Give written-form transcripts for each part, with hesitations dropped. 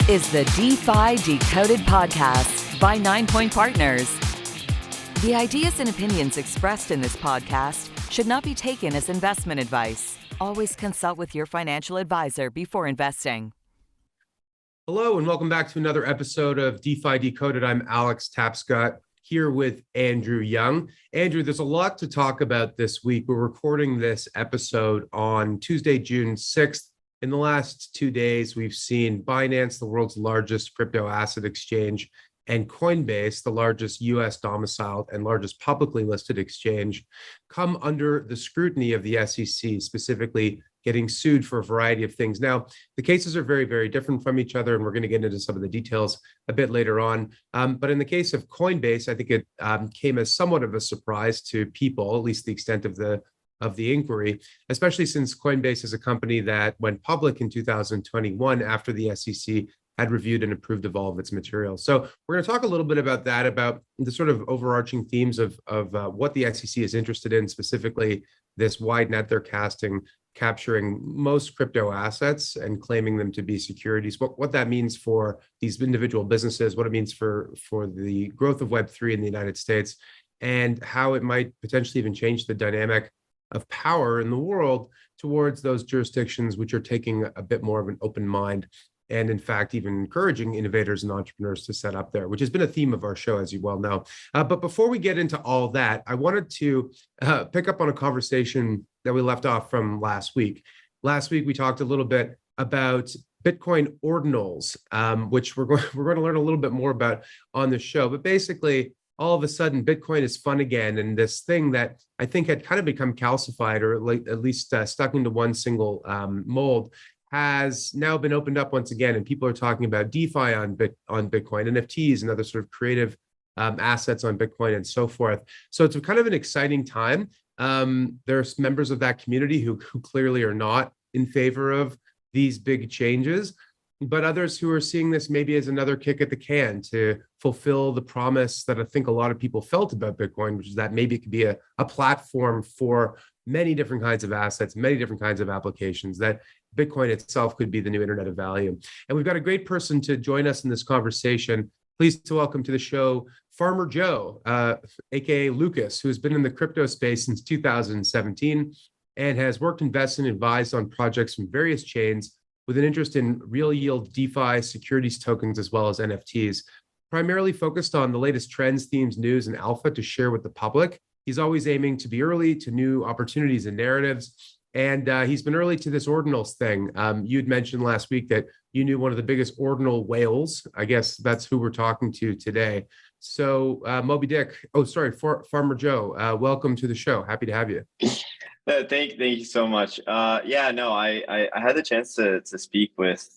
is the DeFi Decoded podcast by 9 Point Partners. The ideas and opinions expressed in this podcast should not be taken as investment advice. Always consult with your financial advisor before investing. Hello, and welcome back to another episode of DeFi Decoded. I'm Alex Tapscott here with Andrew Young. Andrew, there's a lot to talk about this week. We're recording this episode on Tuesday, June 6th. In the last 2 days, we've seen Binance, the world's largest crypto asset exchange, and Coinbase, the largest US domiciled and largest publicly listed exchange, come under the scrutiny of the SEC, specifically getting sued for a variety of things. Now, the cases are very, very different from each other, and we're going to get into some of the details a bit later on. But in the case of Coinbase, I think it came as somewhat of a surprise to people, at least the extent of the inquiry, especially since Coinbase is a company that went public in 2021 after the SEC had reviewed and approved of all of its materials. So we're going to talk a little bit about that, about the sort of overarching themes of what the SEC is interested in, specifically this wide net they're casting, capturing most crypto assets and claiming them to be securities, what that means for these individual businesses, what it means for the growth of Web3 in the United States, and how it might potentially even change the dynamic of power in the world towards those jurisdictions which are taking a bit more of an open mind and, in fact, even encouraging innovators and entrepreneurs to set up there, which has been a theme of our show, as you well know. But before we get into all that, I wanted to pick up on a conversation that we left off from last week. Last week, we talked a little bit about Bitcoin Ordinals, which we're going to learn a little bit more about on the show. But basically, all of a sudden, Bitcoin is fun again. And this thing that I think had kind of become calcified, or at least stuck into one single mold, has now been opened up once again. And people are talking about DeFi on Bitcoin, NFTs, and other sort of creative assets on Bitcoin and so forth. So it's kind of an exciting time. There's members of that community who clearly are not in favor of these big changes, but others who are seeing this maybe as another kick at the can to fulfill the promise that I think a lot of people felt about Bitcoin, which is that maybe it could be a platform for many different kinds of assets, many different kinds of applications, that Bitcoin itself could be the new internet of value. And we've got a great person to join us in this conversation. Pleased to welcome to the show FarmerJoe, aka Lucas, who has been in the crypto space since 2017 and has worked, invested, and advised on projects from various chains with an interest in real yield DeFi, securities tokens, as well as NFTs, primarily focused on the latest trends, themes, news, and alpha to share with the public. He's always aiming to be early to new opportunities and narratives. And he's been early to this Ordinals thing. You'd mentioned last week that you knew one of the biggest Ordinal whales. I guess that's who we're talking to today. So FarmerJoe, welcome to the show. Happy to have you. Thank you so much. I had the chance to speak with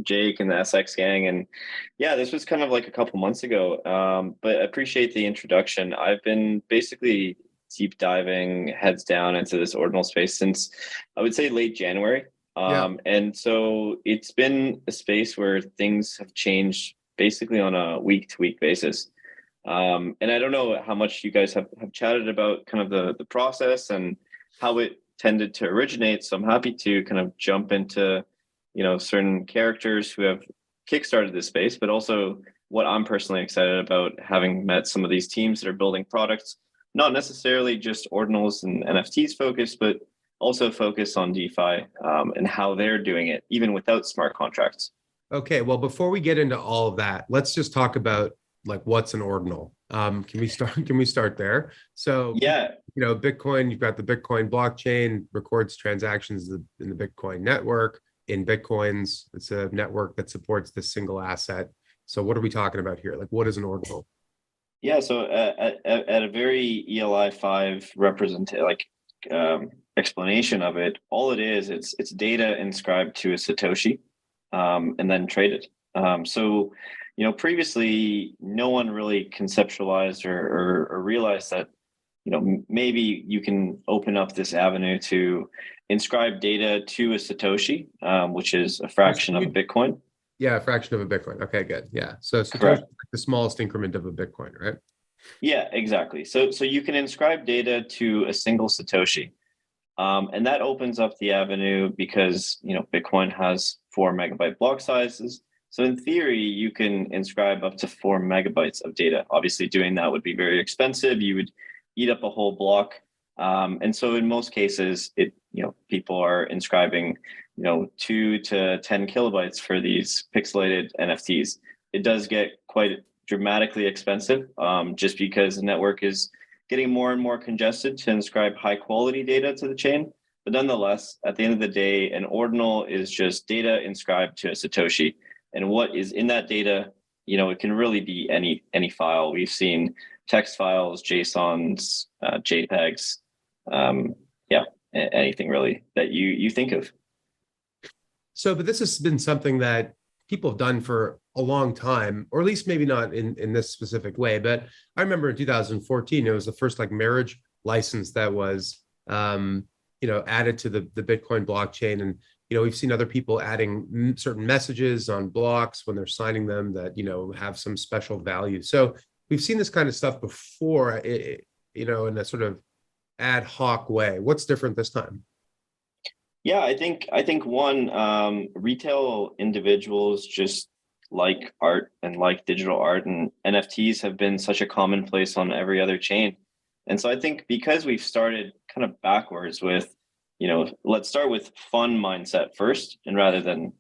Jake and the SX gang, and this was kind of like a couple months ago. But I appreciate the introduction. I've been basically deep diving heads down into this ordinal space since, I would say, late January. And so it's been a space where things have changed basically on a week to week basis. And I don't know how much you guys have chatted about kind of the process and how it tended to originate. So I'm happy to kind of jump into, certain characters who have kickstarted this space, but also what I'm personally excited about, having met some of these teams that are building products, not necessarily just ordinals and NFTs focused, but also focus on DeFi and how they're doing it, even without smart contracts. Okay, well, before we get into all of that, let's just talk about what's an ordinal. Can we start there? So Bitcoin, you've got the Bitcoin blockchain, records transactions in the Bitcoin network in Bitcoins. It's a network that supports this single asset. So what are we talking about here? What is an ordinal? Yeah, so at a very ELI 5 explanation of it, all it is, it's data inscribed to a satoshi and then traded. Previously, no one really conceptualized or realized that, maybe you can open up this avenue to inscribe data to a satoshi, which is a fraction of a Bitcoin. Yeah, a fraction of a Bitcoin. Okay, good. Yeah. So satoshi is the smallest increment of a Bitcoin, right? Yeah, exactly. So you can inscribe data to a single satoshi. And that opens up the avenue because, Bitcoin has 4 megabyte block sizes. So in theory, you can inscribe up to 4 megabytes of data. Obviously, doing that would be very expensive. You would eat up a whole block. And so in most cases, people are inscribing, 2 to 10 kilobytes for these pixelated NFTs. It does get quite dramatically expensive, just because the network is getting more and more congested to inscribe high quality data to the chain. But nonetheless, at the end of the day, an ordinal is just data inscribed to a satoshi. And what is in that data, it can really be any file. We've seen text files, JSONs, JPEGs, anything really that you think of. So, but this has been something that people have done for a long time, or at least maybe not in this specific way. But I remember in 2014, it was the first marriage license that was, added to the Bitcoin blockchain. And, we've seen other people adding certain messages on blocks when they're signing them that, have some special value. So we've seen this kind of stuff before, in a sort of ad hoc way. What's different this time? Yeah, I think one, retail individuals just like art and like digital art, and NFTs have been such a commonplace on every other chain. And so I think because we've started kind of backwards with, let's start with fun mindset first, and rather than,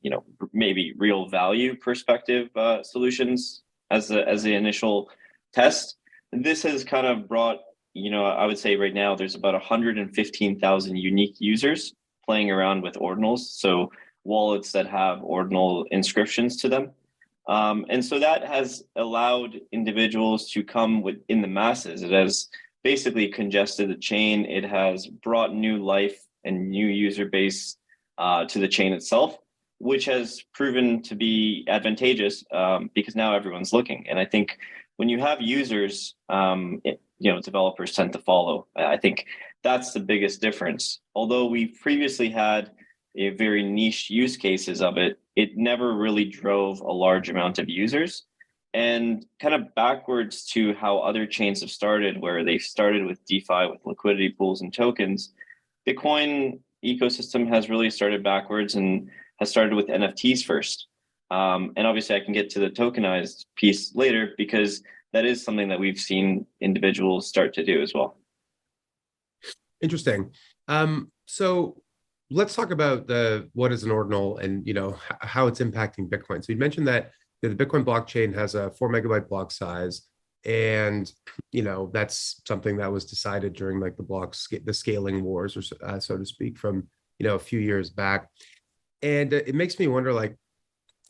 maybe real value perspective solutions as the initial test, this has kind of brought, I would say right now there's about 115,000 unique users playing around with ordinals, so wallets that have ordinal inscriptions to them. And so that has allowed individuals to come within the masses. It has basically congested the chain. It has brought new life and new user base to the chain itself, which has proven to be advantageous because now everyone's looking. And I think when you have users, developers tend to follow. I think that's the biggest difference. Although we previously had a very niche use cases of it, it never really drove a large amount of users. And kind of backwards to how other chains have started, where they started with DeFi, with liquidity pools and tokens, Bitcoin ecosystem has really started backwards and has started with NFTs first. And obviously I can get to the tokenized piece later, because that is something that we've seen individuals start to do as well. Interesting. So let's talk about what is an ordinal and how it's impacting Bitcoin. So you mentioned that the Bitcoin blockchain has a 4 megabyte block size, and that's something that was decided during the scaling wars, or so to speak, from a few years back. And it makes me wonder,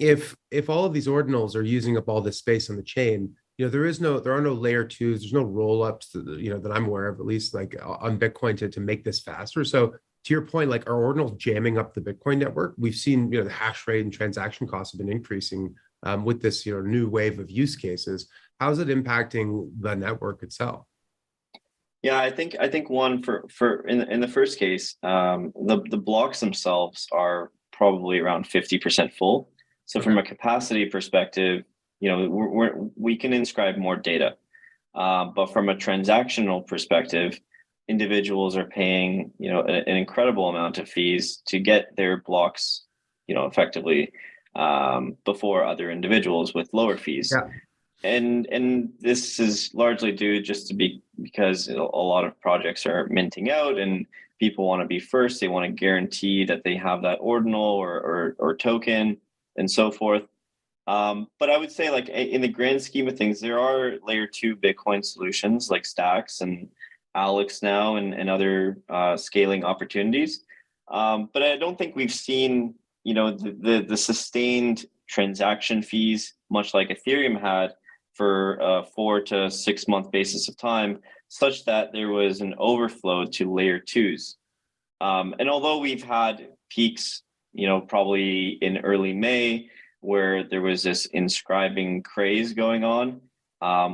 if all of these ordinals are using up all this space on the chain, there are no layer twos, there's no roll ups that I'm aware of, at least on Bitcoin to make this faster. So to your point, are ordinals jamming up the Bitcoin network? We've seen the hash rate and transaction costs have been increasing with this new wave of use cases. How is it impacting the network itself? Yeah, I think one for in the first case, the blocks themselves are probably around 50% full. So from a capacity perspective, we can inscribe more data, but from a transactional perspective, individuals are paying an incredible amount of fees to get their blocks effectively before other individuals with lower fees. Yeah. And this is largely due just to because a lot of projects are minting out and people want to be first. They want to guarantee that they have that ordinal or token and so forth. But I would say in the grand scheme of things, there are layer 2 Bitcoin solutions like Stacks and Alex now and other scaling opportunities. But I don't think we've seen the sustained transaction fees, much like Ethereum had, for a 4 to 6 month basis of time, such that there was an overflow to layer 2s. And although we've had peaks, probably in early May, where there was this inscribing craze going on,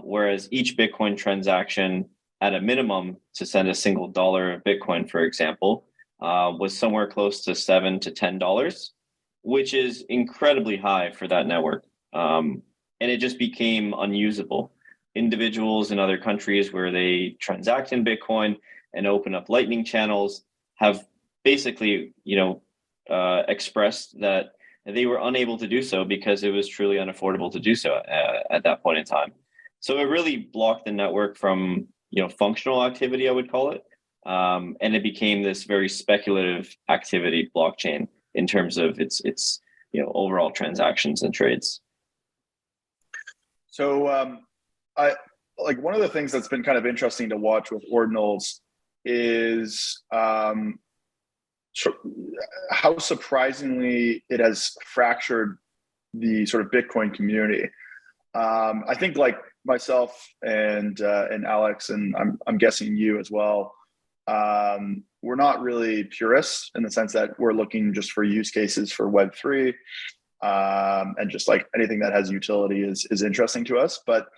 whereas each Bitcoin transaction, at a minimum, to send a single dollar of Bitcoin, for example, was somewhere close to $7 to $10, which is incredibly high for that network. And it just became unusable. Individuals in other countries where they transact in Bitcoin and open up Lightning channels have basically, expressed that they were unable to do so because it was truly unaffordable to do so at that point in time. So it really blocked the network from, functional activity, I would call it. And it became this very speculative activity blockchain in terms of its overall transactions and trades. So I like one of the things that's been kind of interesting to watch with ordinals is how surprisingly it has fractured the sort of Bitcoin community. I think like myself and Alex, and I'm guessing you as well, we're not really purists in the sense that we're looking just for use cases for Web3, and just like anything that has utility is interesting to us. But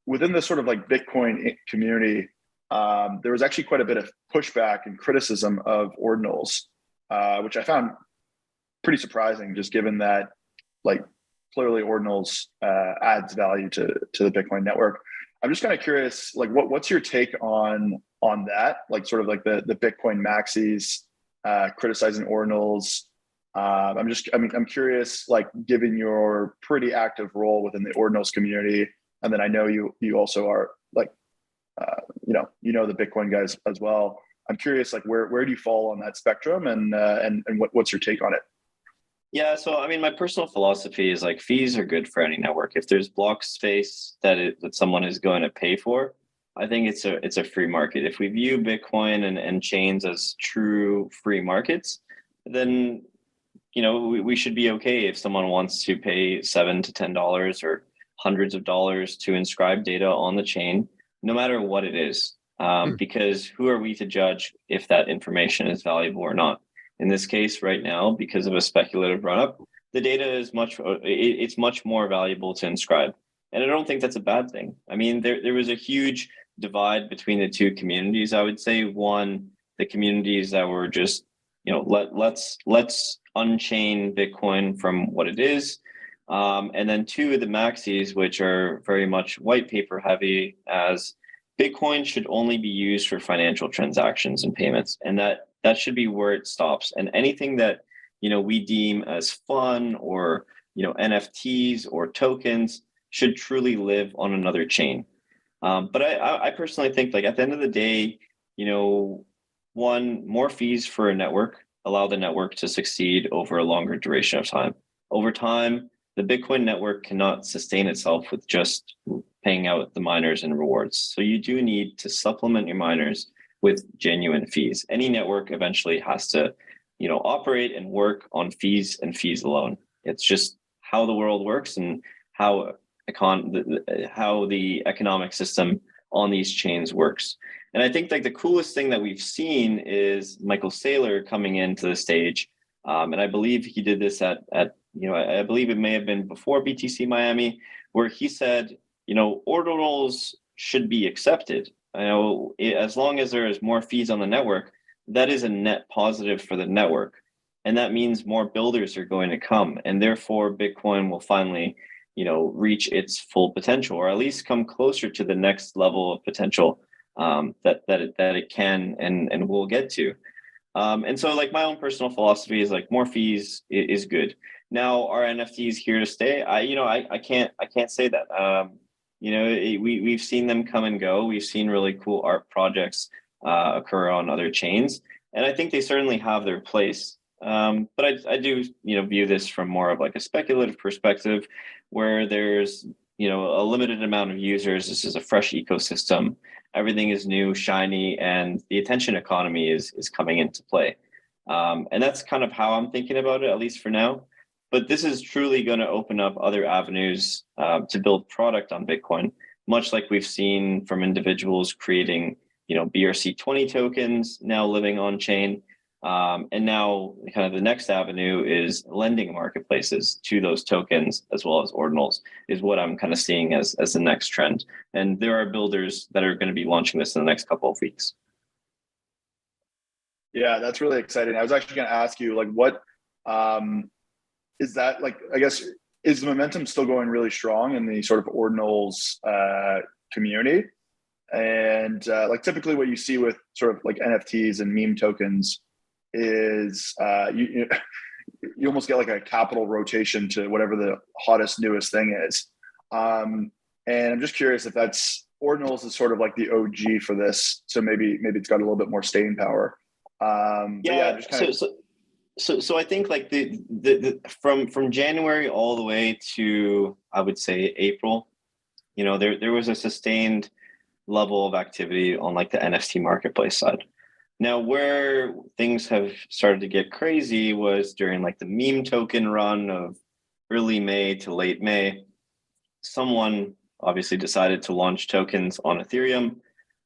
within the sort of like Bitcoin community, there was actually quite a bit of pushback and criticism of ordinals, which I found pretty surprising, just given that like clearly ordinals adds value to the Bitcoin network. I'm just kind of curious, like what's your take on that? Like sort of like the Bitcoin maxis criticizing ordinals. I'm curious, like given your pretty active role within the ordinals community, and then I know you also are like the Bitcoin guys as well. I'm curious, like where do you fall on that spectrum, and what's your take on it? Yeah, so I mean, my personal philosophy is like fees are good for any network. If there's block space that someone is going to pay for, I think it's a free market. If we view Bitcoin and chains as true free markets, then we should be okay if someone wants to pay $7 to $10 or hundreds of dollars to inscribe data on the chain, no matter what it is, because who are we to judge if that information is valuable or not? In this case, right now, because of a speculative run-up, the data is it's much more valuable to inscribe. And I don't think that's a bad thing. I mean, there was a huge divide between the two communities, I would say. One, the communities that were just, let's unchain Bitcoin from what it is. And then two, the maxis, which are very much white paper heavy, as Bitcoin should only be used for financial transactions and payments. And that should be where it stops. And anything that, we deem as fun or, NFTs or tokens should truly live on another chain. But I personally think, like, at the end of the day, one, more fees for a network allow the network to succeed over a longer duration of time. Over time, the Bitcoin network cannot sustain itself with just paying out the miners and rewards. So you do need to supplement your miners with genuine fees. Any network eventually has to, operate and work on fees and fees alone. It's just how the world works and how the economic system on these chains works. And I think like the coolest thing that we've seen is Michael Saylor coming into the stage. And I believe he did this at I believe it may have been before BTC Miami, where he said, ordinals should be accepted. As long as there is more fees on the network, that is a net positive for the network. And that means more builders are going to come. And therefore, Bitcoin will finally, reach its full potential, or at least come closer to the next level of potential that it can and will get to. And so like my own personal philosophy is like more fees is good. Now, are NFTs here to stay? I can't say that. We've seen them come and go. We've seen really cool art projects occur on other chains, and I think they certainly have their place. But I do view this from more of like a speculative perspective, where there's a limited amount of users. This is a fresh ecosystem. Everything is new, shiny, and the attention economy is coming into play. And that's kind of how I'm thinking about it, at least for now. But this is truly going to open up other avenues to build product on Bitcoin, much like we've seen from individuals creating, BRC20 tokens now living on chain. And now kind of the next avenue is lending marketplaces to those tokens as well as ordinals is what I'm kind of seeing as the next trend. And there are builders that are going to be launching this in the next couple of weeks. Yeah, that's really exciting. I was actually going to ask you, like, what is that, like, I guess, is the momentum still going really strong in the sort of ordinals community? And like typically what you see with sort of like NFTs and meme tokens is you almost get like a capital rotation to whatever the hottest, newest thing is. And I'm just curious if that's Ordinals is sort of like the OG for this. So maybe it's got a little bit more staying power. Just kind of. So I think like the from January all the way to, I would say, April, there was a sustained level of activity on like the NFT marketplace side. Now, where things have started to get crazy was during like the meme token run of early May to late May. Someone obviously decided to launch tokens on Ethereum,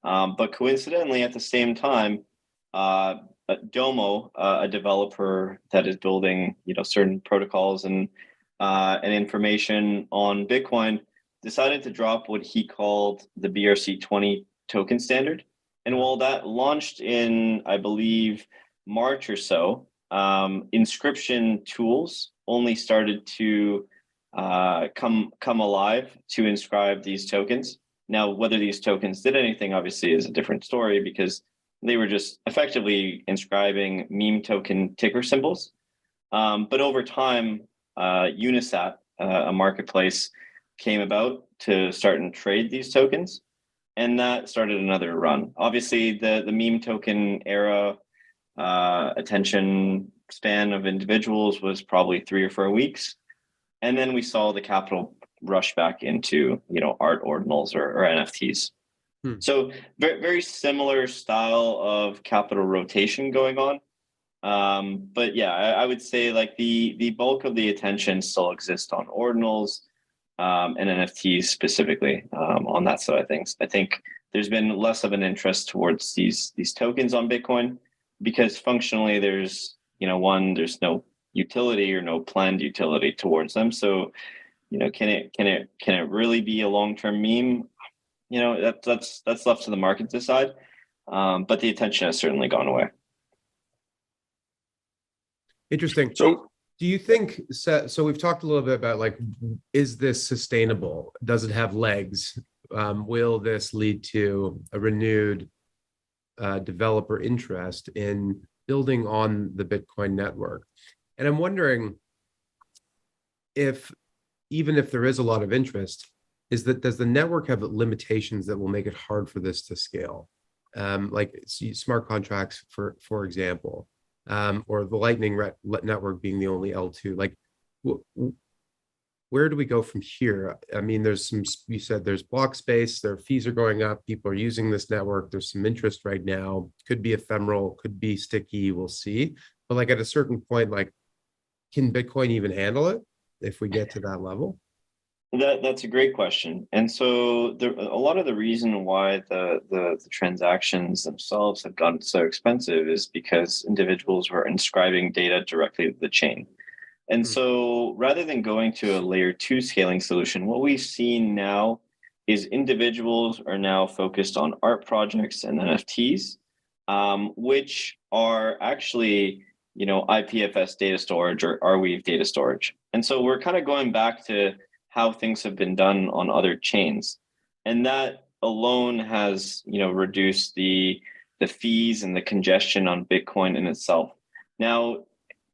but coincidentally at the same time, Domo, a developer that is building certain protocols and information on Bitcoin, decided to drop what he called the BRC20 token standard. And while that launched in, I believe, March or so, inscription tools only started to come alive to inscribe these tokens. Now, whether these tokens did anything, obviously, is a different story, because they were just effectively inscribing meme token ticker symbols. But over time, Unisat, a marketplace, came about to start and trade these tokens. And that started another run. Obviously, the meme token era attention span of individuals was probably 3 or 4 weeks. And then we saw the capital rush back into, art ordinals or NFTs. So very, very similar style of capital rotation going on. But yeah, I would say like the bulk of the attention still exists on ordinals and NFTs specifically on that side of things. I think there's been less of an interest towards these tokens on Bitcoin because functionally there's there's no utility or no planned utility towards them. So can it really be a long-term meme? That's left to the market to decide. But the attention has certainly gone away. Interesting. So do you think, so we've talked a little bit about like, is this sustainable? Does it have legs? Will this lead to a renewed developer interest in building on the Bitcoin network? And I'm wondering even if there is a lot of interest, does the network have limitations that will make it hard for this to scale? Like smart contracts, for example, or the Lightning network being the only L2. Like, where do we go from here? I mean, you said there's block space, their fees are going up, people are using this network, there's some interest right now, could be ephemeral, could be sticky, we'll see. But like at a certain point, like, can Bitcoin even handle it if we get to that level? That's a great question. And so a lot of the reason why the transactions themselves have gotten so expensive is because individuals were inscribing data directly to the chain. And so rather than going to a layer 2 scaling solution, what we've seen now is individuals are now focused on art projects and NFTs, which are actually, IPFS data storage or Arweave data storage. And so we're kind of going back to how things have been done on other chains. And that alone has, reduced the fees and the congestion on Bitcoin in itself. Now,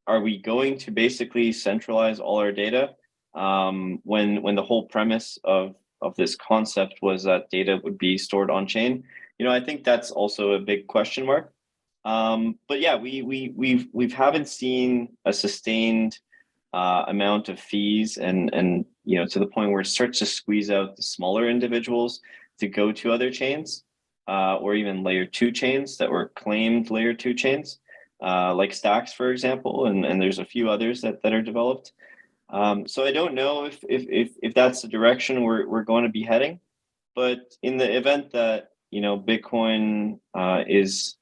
are we going to basically centralize all our data when the whole premise of this concept was that data would be stored on chain? I think that's also a big question mark. But yeah, we haven't seen a sustained amount of fees and to the point where it starts to squeeze out the smaller individuals to go to other chains or even layer 2 chains that were claimed layer 2 chains. Like Stacks, for example, and there's a few others that are developed. So I don't know if that's the direction we're going to be heading, but in the event that Bitcoin is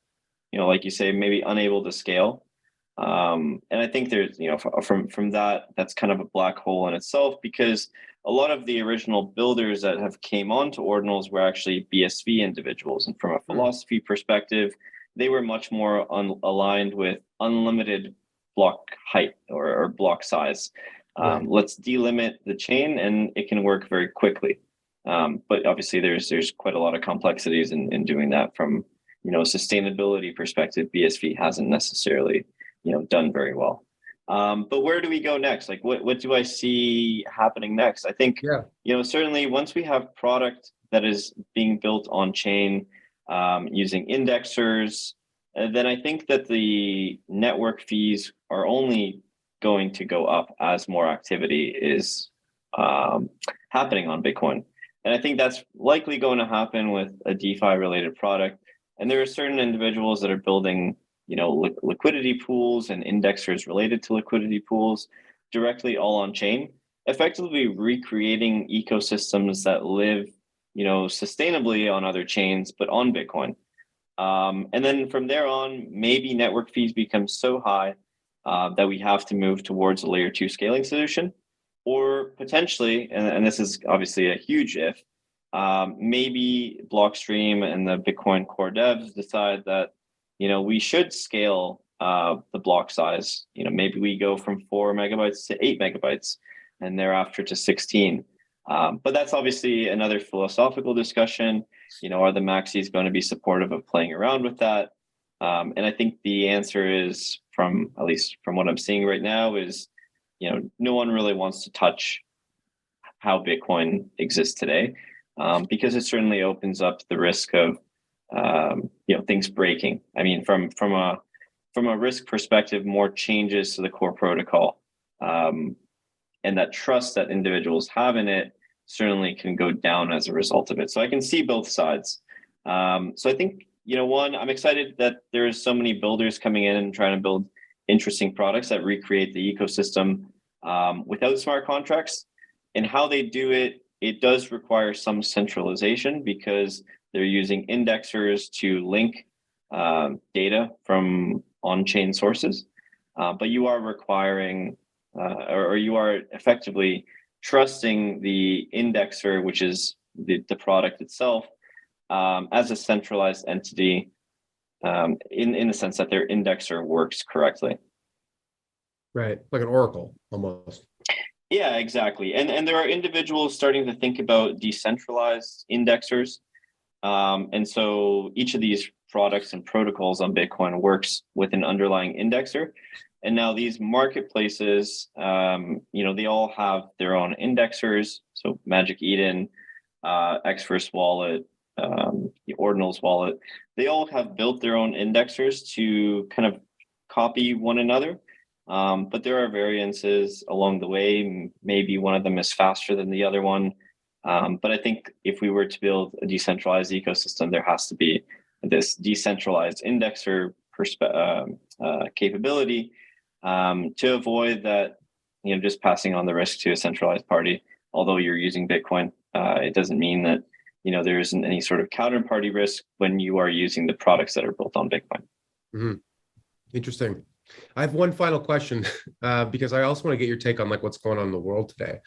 like you say, maybe unable to scale, and I think there's from that's kind of a black hole in itself, because a lot of the original builders that have came onto ordinals were actually BSV individuals, and from a philosophy perspective, they were much more aligned with unlimited block height or block size. Let's delimit the chain and it can work very quickly. But obviously there's quite a lot of complexities in doing that from, a sustainability perspective. BSV hasn't necessarily, done very well. But where do we go next? Like, what do I see happening next? I think, certainly once we have product that is being built on chain using indexers, then I think that the network fees are only going to go up as more activity is happening on Bitcoin. And I think that's likely going to happen with a DeFi related product. And there are certain individuals that are building, liquidity pools and indexers related to liquidity pools directly all on chain, effectively recreating ecosystems that live, sustainably on other chains, but on Bitcoin. And then from there on, maybe network fees become so high that we have to move towards a layer 2 scaling solution, or potentially, and this is obviously a huge if, maybe Blockstream and the Bitcoin core devs decide that, we should scale the block size. Maybe we go from 4 megabytes to 8 megabytes and thereafter to 16. But that's obviously another philosophical discussion. Are the maxis going to be supportive of playing around with that? And I think the answer is, at least from what I'm seeing right now, is, no one really wants to touch how Bitcoin exists today, because it certainly opens up the risk of, things breaking. I mean, from a risk perspective, more changes to the core protocol, and that trust that individuals have in it certainly can go down as a result of it. So I can see both sides. So I think, one, I'm excited that there's so many builders coming in and trying to build interesting products that recreate the ecosystem without smart contracts. And how they do it, it does require some centralization because they're using indexers to link data from on-chain sources. But you are requiring, or you are effectively trusting the indexer, which is the product itself, as a centralized entity, in the sense that their indexer works correctly. Right, like an oracle almost. Yeah, exactly. And there are individuals starting to think about decentralized indexers. And so each of these products and protocols on Bitcoin works with an underlying indexer. And now these marketplaces, they all have their own indexers. So Magic Eden, Xverse Wallet, the Ordinals Wallet, they all have built their own indexers to kind of copy one another. But there are variances along the way. Maybe one of them is faster than the other one. But I think if we were to build a decentralized ecosystem, there has to be this decentralized indexer capability to avoid that, just passing on the risk to a centralized party. Although you're using Bitcoin, it doesn't mean that, there isn't any sort of counterparty risk when you are using the products that are built on Bitcoin. Mm-hmm. Interesting. I have one final question because I also want to get your take on like what's going on in the world today.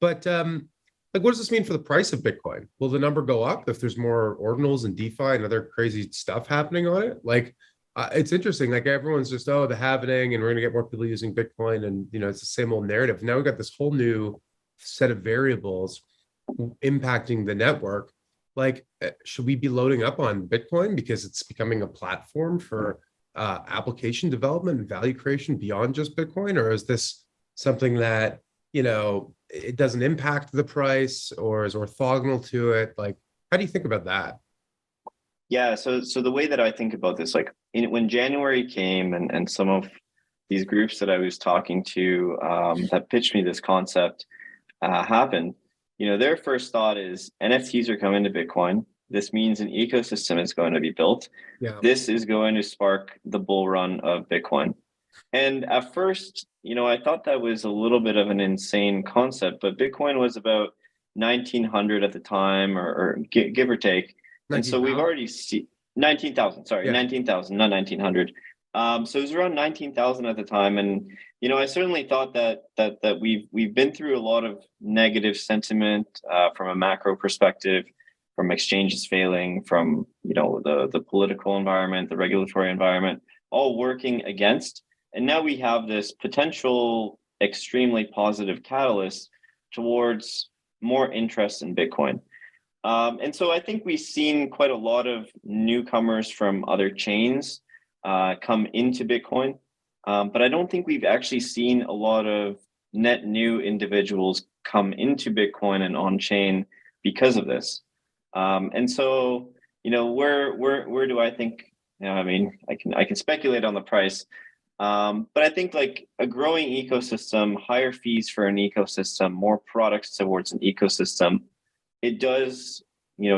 But what does this mean for the price of Bitcoin? Will the number go up if there's more ordinals and DeFi and other crazy stuff happening on it? It's interesting. Like everyone's just, the halvening and we're going to get more people using Bitcoin. And, it's the same old narrative. Now we've got this whole new set of variables impacting the network. Should we be loading up on Bitcoin because it's becoming a platform for application development and value creation beyond just Bitcoin? Or is this something that, it doesn't impact the price or is orthogonal to it? How do you think about that? Yeah, so the way that I think about this, when January came and some of these groups that I was talking to that pitched me this concept happened, their first thought is NFTs are coming to Bitcoin. This means an ecosystem is going to be built. Yeah. This is going to spark the bull run of Bitcoin. And at first, I thought that was a little bit of an insane concept, but Bitcoin was about 1900 at the time, or give or take. 19, and so we've already seen 19,000, sorry, 19,000, not 1900. So it was around 19,000 at the time. And, I certainly thought that we've been through a lot of negative sentiment from a macro perspective, from exchanges failing, from, the political environment, the regulatory environment, all working against. And now we have this potential extremely positive catalyst towards more interest in Bitcoin. And so I think we've seen quite a lot of newcomers from other chains come into Bitcoin. But I don't think we've actually seen a lot of net new individuals come into Bitcoin and on chain because of this. And so, where do I think? I mean, I can speculate on the price, but I think like a growing ecosystem, higher fees for an ecosystem, more products towards an ecosystem, it does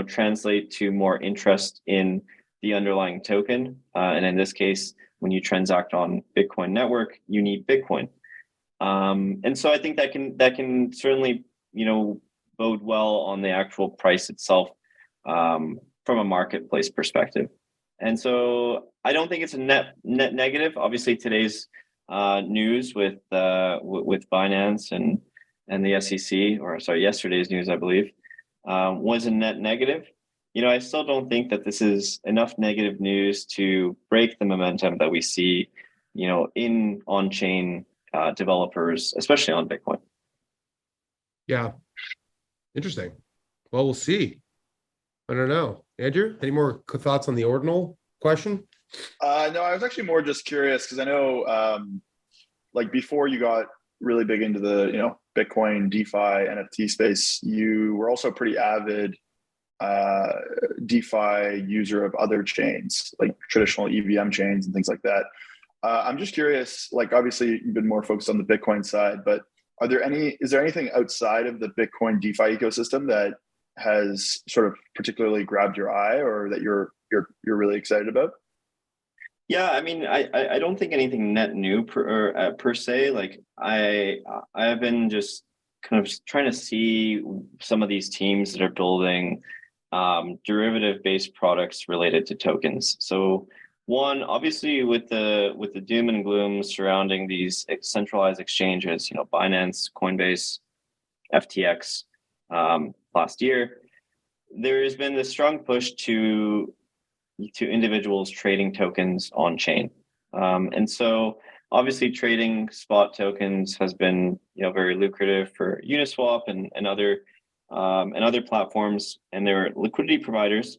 translate to more interest in the underlying token. And in this case, when you transact on Bitcoin network, you need Bitcoin. And so I think that can certainly bode well on the actual price itself from a marketplace perspective. And so I don't think it's a net negative. Obviously, today's news with Binance and the SEC, or sorry, yesterday's news, I believe, was a net negative. I still don't think that this is enough negative news to break the momentum that we see, in on-chain developers, especially on Bitcoin. Yeah. Interesting. Well, we'll see. I don't know. Andrew, any more thoughts on the ordinal question? No, I was actually more just curious because I know, like before you got really big into the Bitcoin, DeFi, NFT space, you were also a pretty avid DeFi user of other chains, like traditional EVM chains and things like that. I'm just curious, like obviously you've been more focused on the Bitcoin side, but is there anything outside of the Bitcoin DeFi ecosystem that has sort of particularly grabbed your eye or that you're really excited about? Yeah, I mean, I don't think anything net new per se. Like I've been just kind of trying to see some of these teams that are building derivative-based products related to tokens. So one, obviously, with the doom and gloom surrounding these centralized exchanges, Binance, Coinbase, FTX, last year, there has been this strong push to individuals trading tokens on chain, and so obviously trading spot tokens has been very lucrative for Uniswap and other platforms and their liquidity providers.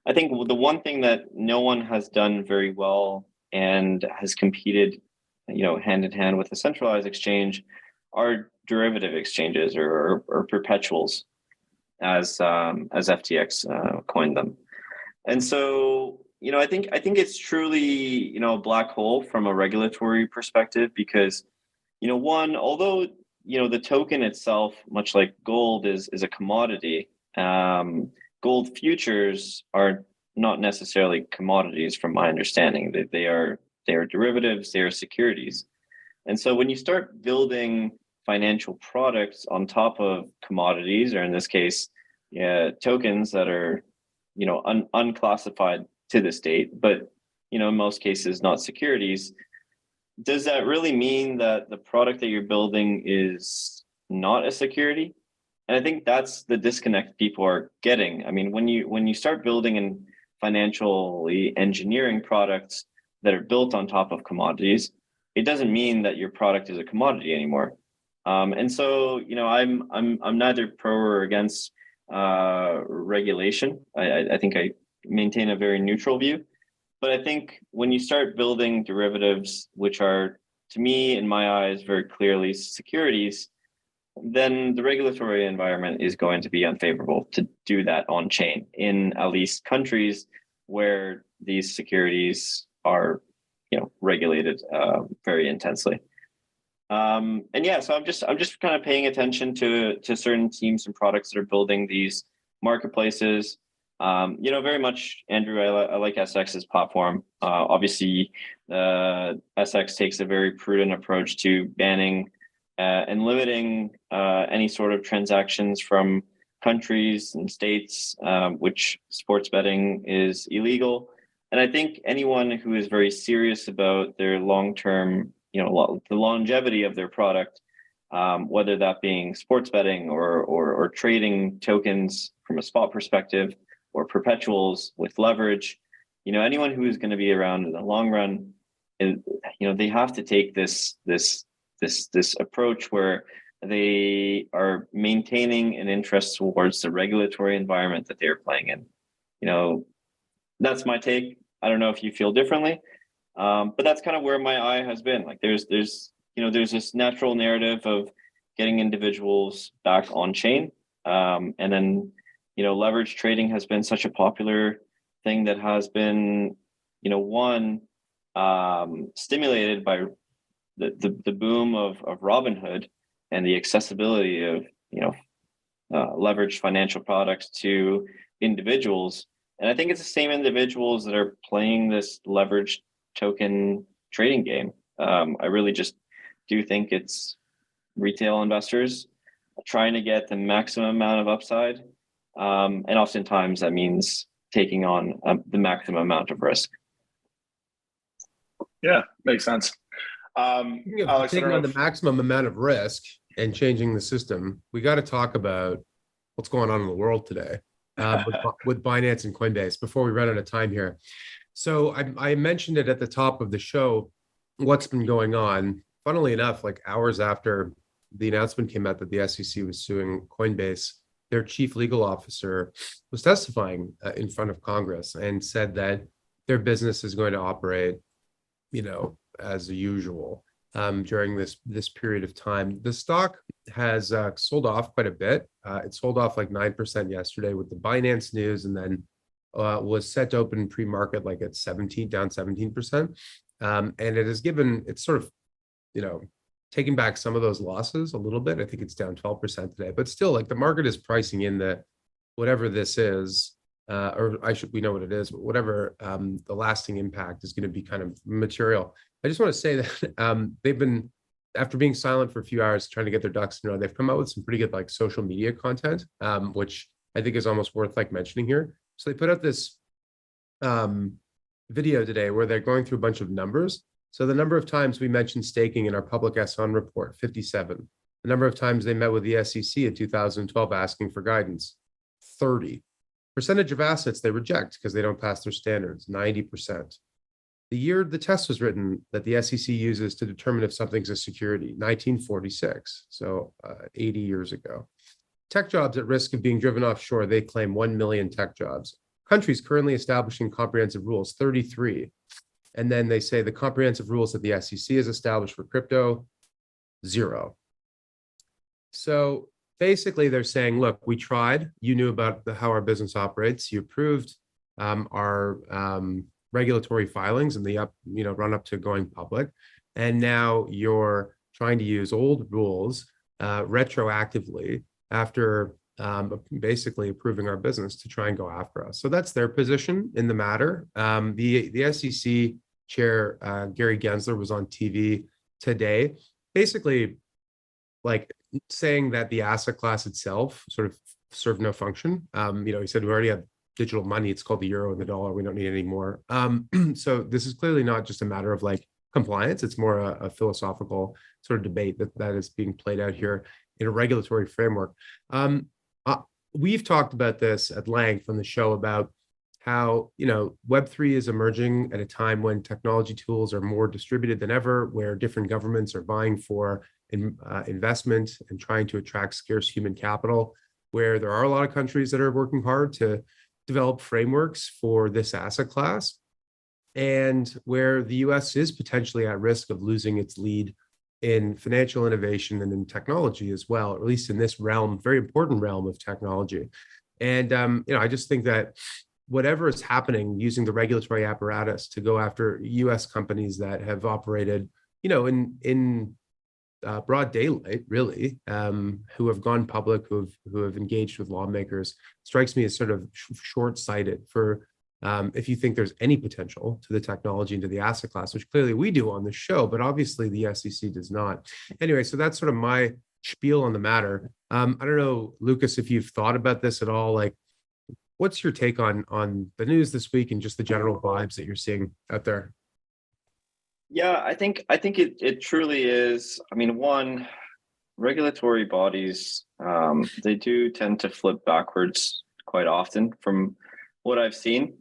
I think the one thing that no one has done very well and has competed, hand in hand with a centralized exchange are derivative exchanges or perpetuals, as FTX coined them. And so, I think it's truly, a black hole from a regulatory perspective because, one, although the token itself, much like gold, is a commodity. Gold futures are not necessarily commodities, from my understanding. That they are derivatives, they are securities. And so when you start building financial products on top of commodities, or in this case, tokens that are unclassified to this date, but in most cases not securities, does that really mean that the product that you're building is not a security? And I think that's the disconnect people are getting. I mean, when you start building and financially engineering products that are built on top of commodities, it doesn't mean that your product is a commodity anymore. And so, I'm neither pro or against regulation. I think I maintain a very neutral view. But I think when you start building derivatives, which are, to me, in my eyes, very clearly securities, then the regulatory environment is going to be unfavorable to do that on chain in at least countries where these securities are, regulated very intensely. So I'm just kind of paying attention to certain teams and products that are building these marketplaces. Very much, Andrew, I like SX's platform. Obviously, SX takes a very prudent approach to banning and limiting any sort of transactions from countries and states, which sports betting is illegal. And I think anyone who is very serious about their long-term, the longevity of their product, whether that being sports betting or trading tokens from a spot perspective or perpetuals with leverage, anyone who is going to be around in the long run, they have to take this approach where they are maintaining an interest towards the regulatory environment that they're playing in. That's my take. I don't know if you feel differently, But that's kind of where my eye has been. Like there's this natural narrative of getting individuals back on chain. And then, leverage trading has been such a popular thing that has been, stimulated by the boom of Robinhood and the accessibility of, leveraged financial products to individuals. And I think it's the same individuals that are playing this leveraged token trading game. I really just do think it's retail investors trying to get the maximum amount of upside. And oftentimes that means taking on the maximum amount of risk. Yeah, makes sense. Alex, taking on the maximum amount of risk and changing the system, we got to talk about what's going on in the world today with Binance and Coinbase before we run out of time here. So I mentioned it at the top of the show, what's been going on. Funnily enough, like hours after the announcement came out that the SEC was suing Coinbase, their chief legal officer was testifying in front of Congress and said that their business is going to operate, as usual during this period of time. The stock has sold off quite a bit. It sold off like 9% yesterday with the Binance news, and then was set to open pre-market like at down 17%. And it's sort of, taking back some of those losses a little bit. I think it's down 12% today, but still, like, the market is pricing in that whatever this is, we know what it is, but whatever the lasting impact is going to be kind of material. I just want to say that they've been, after being silent for a few hours, trying to get their ducks in a row, they've come out with some pretty good like social media content, which I think is almost worth like mentioning here. So they put out this video today where they're going through a bunch of numbers. So the number of times we mentioned staking in our public S1 report, 57. The number of times they met with the SEC in 2012 asking for guidance, 30. Percentage of assets they reject because they don't pass their standards, 90%. The year the test was written that the SEC uses to determine if something's a security, 1946, so 80 years ago. Tech jobs at risk of being driven offshore, they claim 1 million tech jobs. Countries currently establishing comprehensive rules, 33. And then they say the comprehensive rules that the SEC has established for crypto, 0. So basically they're saying, look, we tried, you knew about how our business operates, you approved our regulatory filings and the run up to going public, and now you're trying to use old rules retroactively after basically approving our business to try and go after us. So that's their position in the matter. The SEC chair, Gary Gensler, was on TV today, basically like saying that the asset class itself sort of served no function. He said, we already have digital money. It's called the euro and the dollar. We don't need any more. So this is clearly not just a matter of like compliance. It's more a philosophical sort of debate that is being played out here in a regulatory framework. We've talked about this at length on the show about how, Web3 is emerging at a time when technology tools are more distributed than ever, where different governments are vying for investment and trying to attract scarce human capital, where there are a lot of countries that are working hard to develop frameworks for this asset class, and where the US is potentially at risk of losing its lead in financial innovation and in technology as well, or at least in this realm, very important realm of technology. And, I just think that whatever is happening using the regulatory apparatus to go after US companies that have operated, in broad daylight, really, who have gone public, who have engaged with lawmakers, strikes me as sort of short-sighted for if you think there's any potential to the technology and to the asset class, which clearly we do on the show, but obviously the SEC does not. Anyway, so that's sort of my spiel on the matter. I don't know, Lucas, if you've thought about this at all, like, what's your take on the news this week and just the general vibes that you're seeing out there? Yeah, I think it truly is. I mean, one, regulatory bodies, they do tend to flip backwards quite often from what I've seen.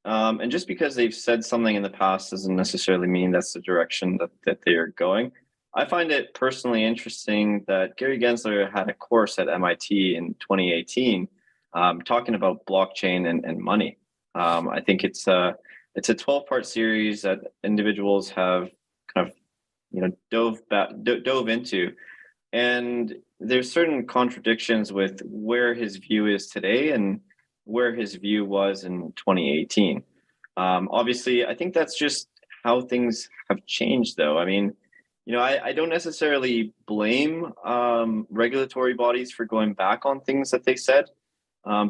And just because they've said something in the past doesn't necessarily mean that's the direction that they are going. I find it personally interesting that Gary Gensler had a course at MIT in 2018 talking about blockchain and money. I think it's it's a 12-part series that individuals have kind of, dove into. And there's certain contradictions with where his view is today and where his view was in 2018. Obviously, I think that's just how things have changed, though. I mean, I don't necessarily blame regulatory bodies for going back on things that they said,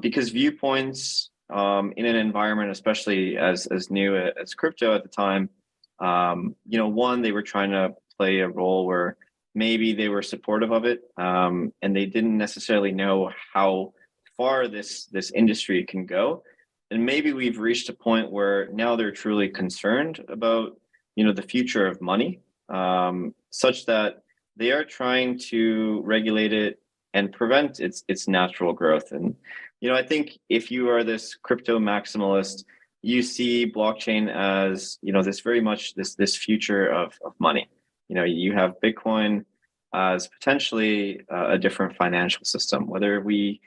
because viewpoints in an environment, especially as new as crypto at the time, one, they were trying to play a role where maybe they were supportive of it, and they didn't necessarily know how far this industry can go. And maybe we've reached a point where now they're truly concerned about, the future of money, such that they are trying to regulate it and prevent its natural growth. And, I think if you are this crypto maximalist, you see blockchain as, this very much this future of money. You have Bitcoin as potentially a different financial system. Whether we,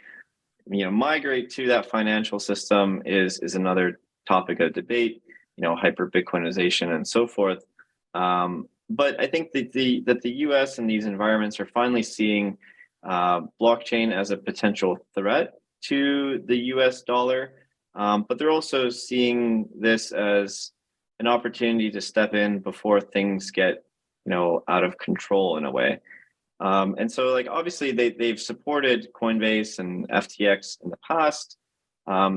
migrate to that financial system is another topic of debate, hyper Bitcoinization and so forth. But I think that the US and these environments are finally seeing blockchain as a potential threat to the US dollar. But they're also seeing this as an opportunity to step in before things get, out of control in a way. And so, obviously they've supported Coinbase and FTX in the past.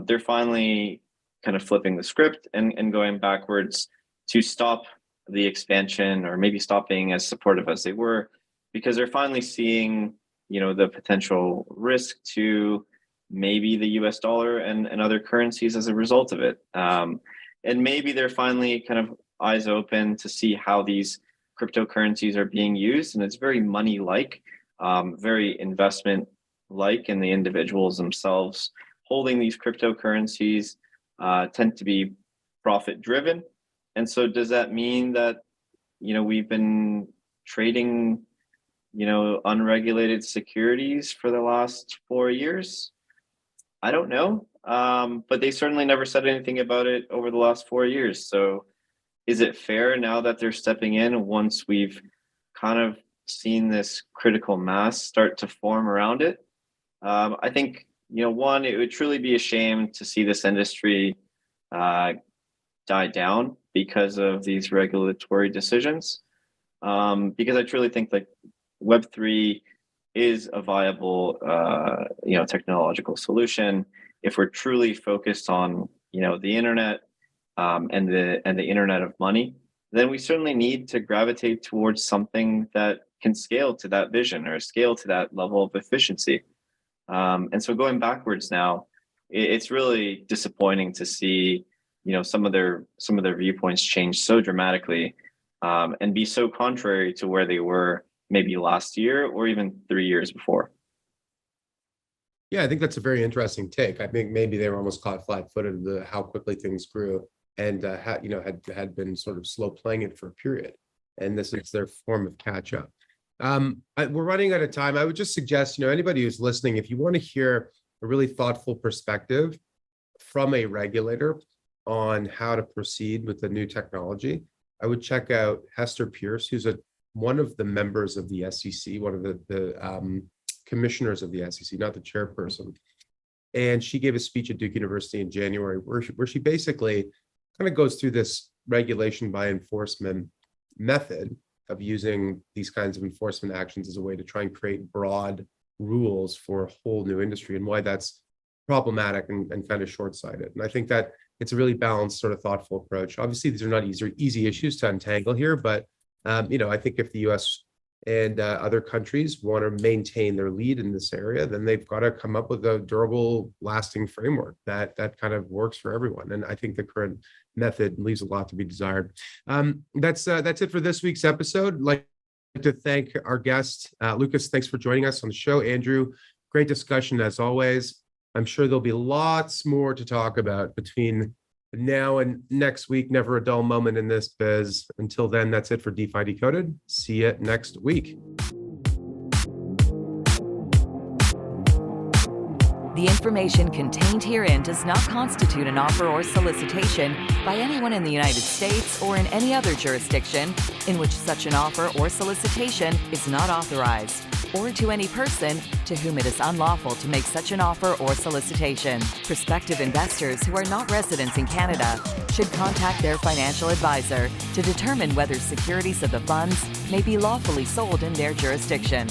They're finally kind of flipping the script and going backwards to stop the expansion, or maybe stop being as supportive as they were, because they're finally seeing, the potential risk to maybe the US dollar and other currencies as a result of it. And maybe they're finally kind of eyes open to see how these cryptocurrencies are being used. And it's very money-like, very investment-like, and the individuals themselves holding these cryptocurrencies tend to be profit-driven. And so does that mean that, we've been trading, unregulated securities for the last 4 years? I don't know. But they certainly never said anything about it over the last 4 years. So is it fair now that they're stepping in once we've kind of seen this critical mass start to form around it? I think, one, it would truly be a shame to see this industry die down because of these regulatory decisions. Because I truly think Web3 is a viable, technological solution if we're truly focused on, the internet and the internet of money. Then we certainly need to gravitate towards something that can scale to that vision or scale to that level of efficiency. And so going backwards now, it's really disappointing to see, some of their viewpoints change so dramatically, and be so contrary to where they were maybe last year or even 3 years before. Yeah, I think that's a very interesting take. I think maybe they were almost caught flat-footed to how quickly things grew, and had been sort of slow playing it for a period, and this is their form of catch up. We're running out of time. I would just suggest, anybody who's listening, if you want to hear a really thoughtful perspective from a regulator on how to proceed with the new technology, I would check out Hester Pierce, who's one of the members of the SEC, one of the commissioners of the SEC, not the chairperson. And she gave a speech at Duke University in January where she basically kind of goes through this regulation by enforcement method of using these kinds of enforcement actions as a way to try and create broad rules for a whole new industry, and why that's problematic and kind of short-sighted. And I think that it's a really balanced, sort of thoughtful approach. Obviously, these are not easy issues to untangle here, but I think if the US and other countries want to maintain their lead in this area, then they've got to come up with a durable, lasting framework that kind of works for everyone. And I think the current method leaves a lot to be desired. That's it for this week's episode. I'd like to thank our guest, Lucas. Thanks for joining us on the show. Andrew, great discussion as always. I'm sure there'll be lots more to talk about between now and next week. Never a dull moment in this biz. Until then, that's it for DeFi Decoded. See you next week. The The information contained herein does not constitute an offer or solicitation by anyone in the United States or in any other jurisdiction in which such an offer or solicitation is not authorized, or to any person to whom it is unlawful to make such an offer or solicitation. Prospective investors who are not residents in Canada should contact their financial advisor to determine whether securities of the funds may be lawfully sold in their jurisdiction.